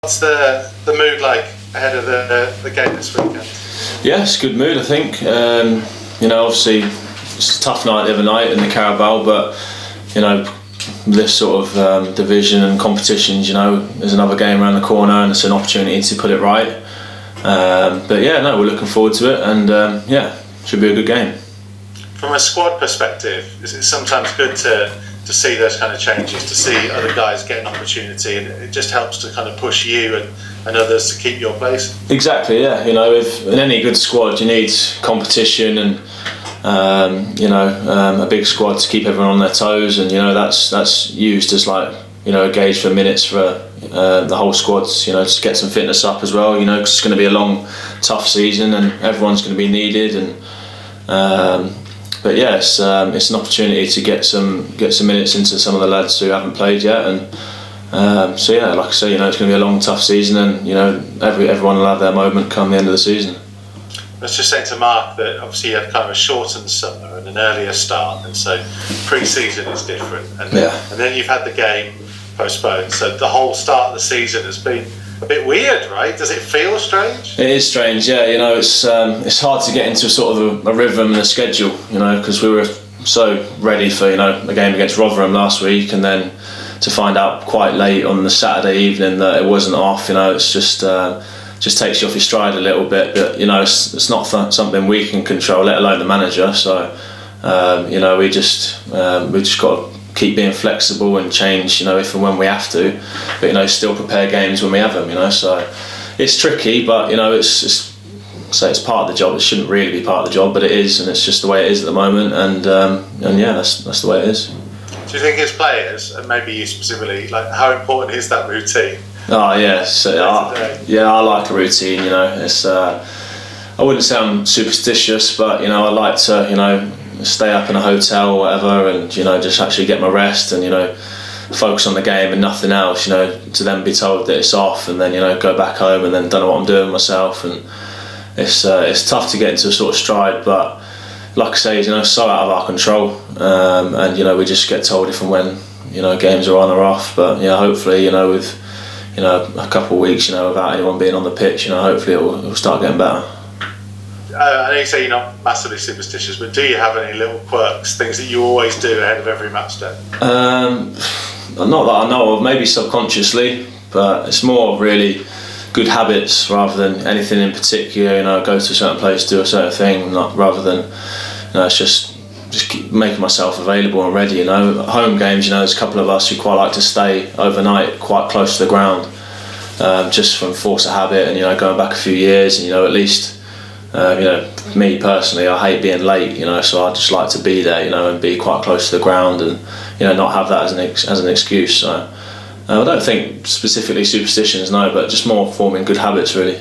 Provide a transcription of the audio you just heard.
What's the mood like ahead of the game this weekend? Yeah, it's a good mood, I think. Obviously it's a tough night the other night in the Carabao, but this sort of division and competitions, there's another game around the corner and it's an opportunity to put it right. We're looking forward to it, and should be a good game. From a squad perspective, is it sometimes good to see those kind of changes, to see other guys get an opportunity, and it just helps to kind of push you and others to keep your place? Exactly, yeah. If in any good squad you need competition and a big squad to keep everyone on their toes, and that's used as a gauge for minutes for the whole squad, to get some fitness up as well, 'cause it's going to be a long, tough season and everyone's going to be needed, and it's an opportunity to get some minutes into some of the lads who haven't played yet, and like I say, it's going to be a long, tough season, and everyone will have their moment come the end of the season. I was just saying to Mark that obviously you had kind of a shortened summer and an earlier start, and so pre-season is different, and then you've had the game postponed, so the whole start of the season has been a bit weird, right? Does it feel strange? It is strange, yeah. It's hard to get into sort of a rhythm and a schedule, because we were so ready for the game against Rotherham last week, and then to find out quite late on the Saturday evening that it wasn't off, it's just takes you off your stride a little bit. But it's not something we can control, let alone the manager. So we just got to keep being flexible and change, if and when we have to, but still prepare games when we have them. So it's tricky, but it's part of the job. It shouldn't really be part of the job, but it is, and it's just the way it is at the moment. And that's the way it is. Do you think as players, and maybe you specifically, how important is that routine? Oh yeah, I like a routine. It's I wouldn't say I'm superstitious, but I like to stay up in a hotel or whatever, and just actually get my rest and focus on the game and nothing else. To then be told that it's off, and then go back home and then don't know what I'm doing myself, and it's tough to get into a sort of stride. But like I say, so out of our control, and we just get told if and when games are on or off. But hopefully with a couple of weeks without anyone being on the pitch, hopefully it'll start getting better. I know you say you're not massively superstitious, but do you have any little quirks, things that you always do ahead of every match day? Not that I know of, maybe subconsciously, but it's more really good habits rather than anything in particular. Go to a certain place, do a certain thing, rather than it's just keep making myself available and ready. At home games, there's a couple of us who quite like to stay overnight quite close to the ground, just from force of habit, and going back a few years, and at least me personally, I hate being late, so I just like to be there, and be quite close to the ground, and not have that as an excuse. So I don't think specifically superstitions, no, but just more forming good habits really.